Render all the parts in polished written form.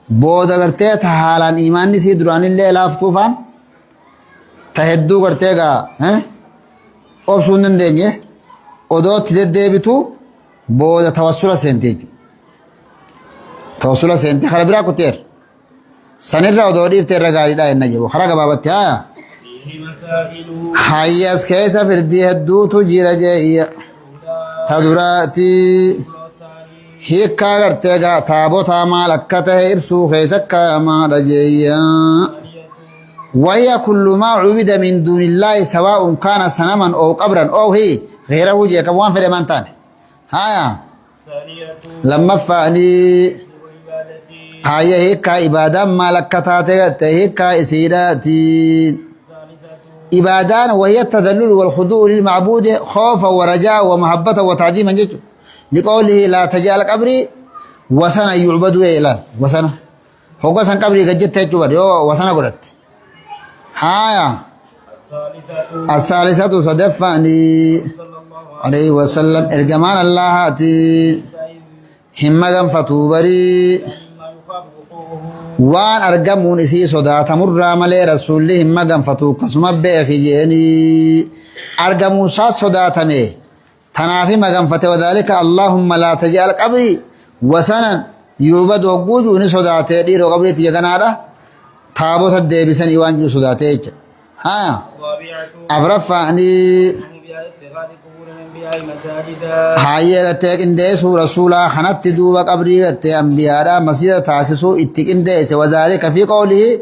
بودا قرتي تحالان إيمان نسي دران اللي لاف طوفان تهدو قرتي قا أوبسون دندنجي odoo itti deddeebitu booda tawassula seentee jechuudha. Tawassula seentee karaa biraa kutteera. Sanirra odoo dhiiftee irra gaariidhaa jenna jedhu karaa gabaabatti haa. Hayyas keessa firdii hedduutu jira jeeyya. Ta duraatii hiikkaa gartee taabotaa maal akka ta'e ibsuu keessa kaa'amaadha jeeyya. وهي كل ما عبد من دون الله سواء كان صنما أو قبرا أو هي غيره جي كمان في المنتان ها لما فاني هاي هيك عبادة مالكتات هيك إسيراتي عبادان وهي التذلل والخضوع للمعبود خوفا ورجاء ومحبة وتعظيما جد لقوله لا تجعل قبري وسنا يعبد إلى وسنا هو سن قبري قد تجبر يو وسنا قرت ها الثالثة صدفني عليه وسلم إرجمان الله هاتي همّا فتوبري وان أرجمون إسي صدا تمر ملي رسول همّا فتو قسم بأخيني أرجمون صاد صدا تمي تنافي مغم فتو وذلك اللهم لا تجعل قبري وسنا يعبد وقود وني صدا تيري قبري تيغنارا تابوت الدبسن يوان جو صدا تيج ها أفرفعني هاي غتك انديس رسولا خنت دوبا قبري غت انبياء مسجد تاسسو اتق انديس وذلك في قوله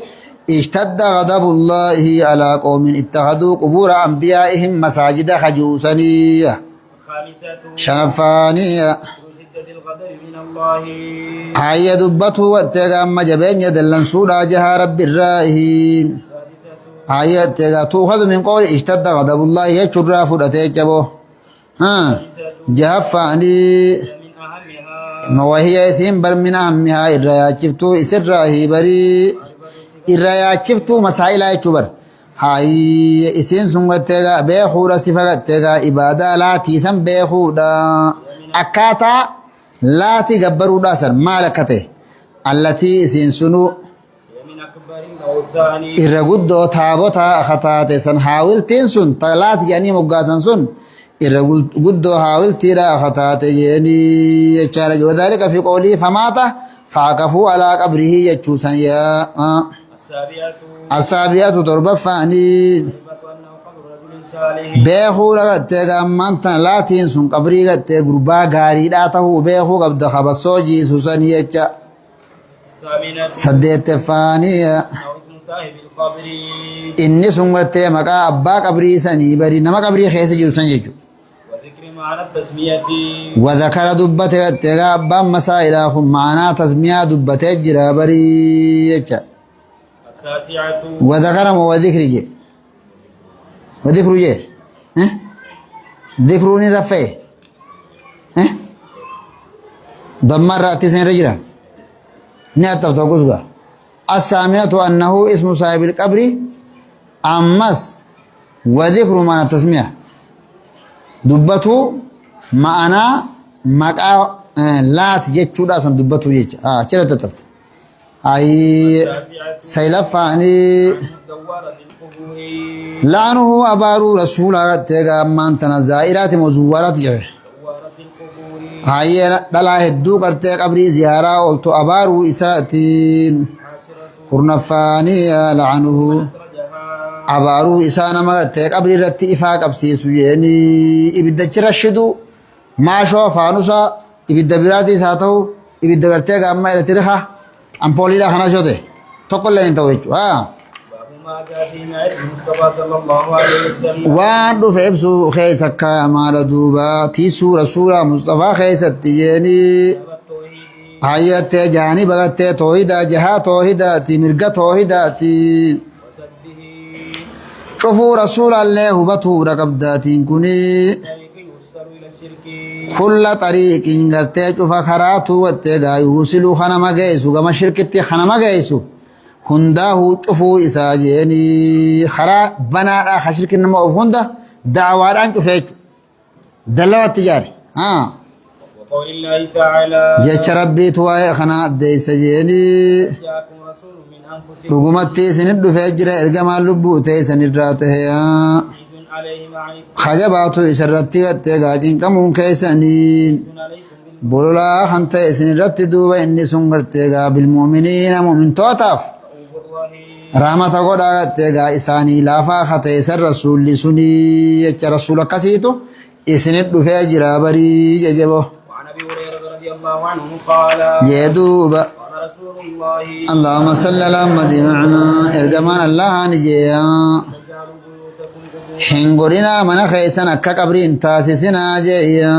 اشتد غضب الله على قوم اتخذوا قبور انبيائهم مساجد خجوسنية شنفانية هاي دبته واتقام جبين يدلن سودا جها رب الرائهين هاي تؤخذ من قول اشتد غضب الله يشرى فرأتي جهفاني وهي اسم بر من أهمها الرأي شفتو إسرائي بري الرأي شفتو مسائل يشبر هاي اسم سنغتها بيخورا صفاتها إبادة لا تيسم بيخورا أكاتا لا تقبروا داسر مالكته التي اسم سنو إرغدو تابوتا خطاتي سن حاول تنسن طلات يعني مقاسن سن إرغدو حاول تيرا خطاتي يعني يشارج وذلك في قوله فمات فعقفوا على قبره يجوسن يا السابعة تربى فاني بيخو لغتك أمانتا لا تنسن قبري غتك قربا غاري داته بيخو قبض خبصو سوسن يجا سديت فانية إني سنغت مكا أبا قبري سني بري نما قبري خيس جوسن يجو وذكر دبته تغا أبا مسائلهم معنا تسمية دبته جرا بري وذكر وذكر جي وذكر جي ذكروني رفع دمر رأتي سن رجرا نعتف توقزغا السامنة أنه اسم صاحب القبر أمس وذكر معنى التسمية دبته معنا مقا لا تجد أصلا دبته يج كده تتفت أي سيلفاني لعنه أبارو رسول الله من تنزائرات وزوارات جه هاي دلا هدو کرتے قبری زیارہ اولتو ابارو اساتین فرنفانی لعنه ابارو اسانا مرتے قبری رتی افاق ابسیسو یعنی ابدا چرشدو ما شو فانوسا ابدا براتی ساتو ابدا کرتے گاما الترخا امپولی لا خنا شوتے تقول لين توجو وان دو فيبسو خيسك مال دوبا تيسو رسول مصطفى خيست يعني آيات جاني بغت توحيدا جها توحيدا تمرغ توحيدا شوفوا رسول الله هبتو رقبداتين كوني كل طريق غرتي شوف خراتو وتغا يوصلوا خنما جيسو كما شركتي خنما جيسو هنداه شوفوا إساجيني خرا بنا آخر كنا ما هندا دعواران شوفيت دلوا التجاري وقول الله تعالى جيش ربي تواي خنا ديس جيني جاءكم رسول من أنفسكم رغمتي سند فجر ارغما لبو تيسن راته عزيز عليه ما عنتم خجباتو اسرتي تيغاجين كمون كيسنين حريص عليكم بولا خنت اسن رت دوبا اني سنغرتيغا بالمؤمنين مؤمن توتاف بالرؤوف الرحيم رحمة قد تيغا اساني لافا خطيس الرسول سني يچ رسول كسيتو اسن فجر بري ججبو وعن أبي هريرة رضي الله عنه قال جدوبا قال رسول الله اللهم صل على محمد معنا ارجمان الله نجيا تجعلوا بيوتكم قبورا حنغورنا من خيسن اكا قبرين تاسسنا جيا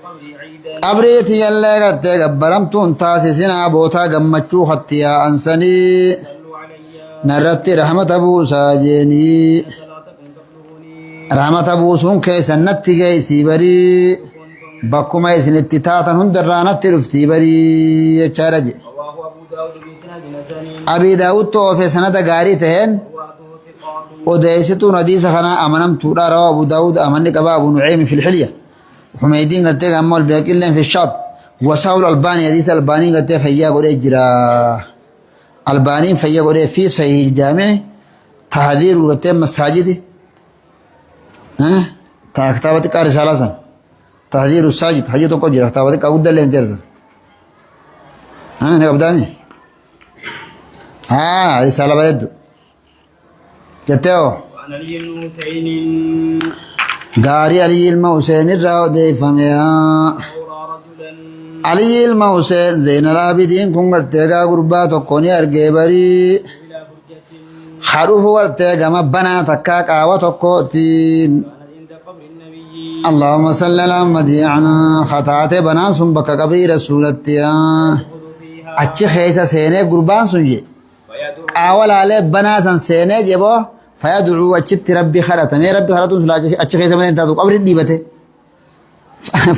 قبري عيدا قبريتي يلا غتي غبرمتون تاسسنا بوتا غمچو خطيا انسني صلوا علي نرتي رحمة ابو ساجيني صلاتكم تبلغني رحمة ابو سون كيسن نتي جيسي بري بكما اسن اتتاتا هندرانت رفتي بري چارج رواه أبو داود بإسناد حسن ابي داود تو في سند غاري تهن رواته ثقات وديستو نديس خنا امنم تودا رواه ابو داود امن قبا ابو نعيم في الحليه حميدين قلت امول باقي في الشاب وساول الباني حديث الباني قلت فيا قد اجرا الباني فيا قد في صحيح الجامع تحذير قلت مساجد ها كتابتك رساله سن تحذير الساجد حاجه تو جرا كتابتك اود لين درز ها نبداني رساله برد جتو وعن علي بن حسين غاري علي المحسن الراو دي فميا أورى رجلا علي المحسن زين العابدين كون غرتيغا غربا تكوني ارغي بري إلى برجة حروف ورتيغا مبنا تكا قاوة تكوتين كانت عند قبر النبي اللهم صل على محمد عنا خطات بنا سنبك قبر رسولتيا يدخل فيها اچي خيسا سيني غربان سنجي ويدعو اول عليه بنا سن سيني جبو فيدعو اچت ربي خرطمي ربي خرطن سلا اچي خيسا من انت قبر ديبته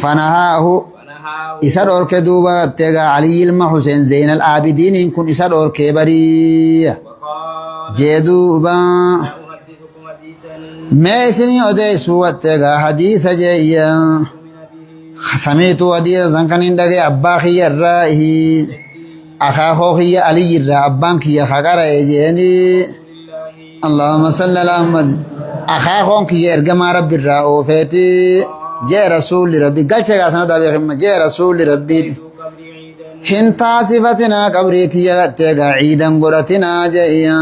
فنهاه ونهاه إسر أورك دوبا تيغا علي المحسن زين العابدين إن كن إسر أورك بري وقال جدوبا أحدثكم حديثا ما سني أدي سوى تيغا حديث جيا من به سمعت حديث زنكن إندغي أباخي الرائه أخاخو خي علي الرا أبان كي خقر جيني لله اللهم صل على محمد أخاخو كي إرقما رب الرا أوفيتي جاء رسول ربي قال شيئا سنة بيخم جاء رسول ربي قبري عيدا هنتا صفتنا قبريتي يغتيغا عيدا قرتنا جئيا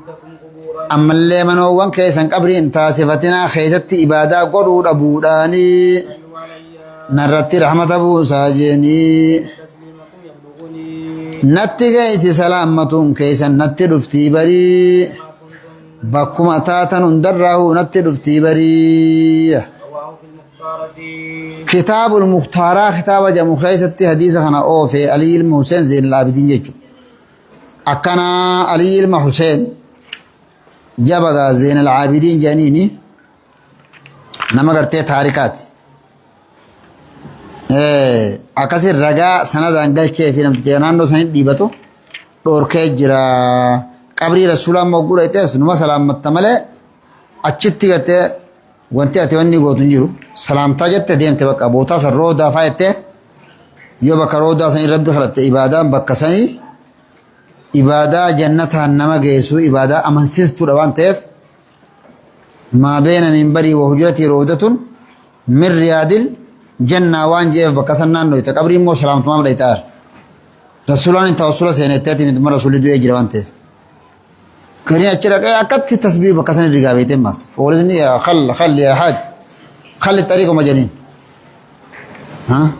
تكن قبورا أما اللي منوان كيسان قبري انتا صفتنا خيست إبادة قرود أبوداني صلوا علي نرتي رحمة أبو ساجيني تسليمكم يبلغني نتي كيسي سلامتون كيسان نتي رفتي بري ما كنتم بكما تاتا ندره نتي رفتي بري رواه في المختارة كتاب المختارة كتاب جمو خيستي حديث خنا أو في علي المحسن زين العابدين يجو أكنا علي المحسن جبغا زين العابدين جانيني نما قرتي تاريخات أكسر رجاء سنة دانجل شيء في نمت جنان دو سنة ديبتو دور كجرا قبري رسول الله موجود إتس نما سلام متملة أشتي قرتي وانتي أتواني قوتن جيرو سلام تاجت ديم تبقى أبوتا سر رودا فايته يو بكا رودا سني ربي خلطة إبادة بكا سني إبادة جنتها نما جيسو إبادة أمن سيستو روان تيف ما بين منبري وهجرتي رودة من رياض الجنة وان جيف بكا سنان نويتا قبري مو سلام تمام ليتار رسولان انت وصولة سينيتاتي من رسولي دو يجري وان تيف كريم أشرك أكتر تسبيح بكسر الرجابيتين ماس فورزني خل يا حاج خل الطريق مجانين ها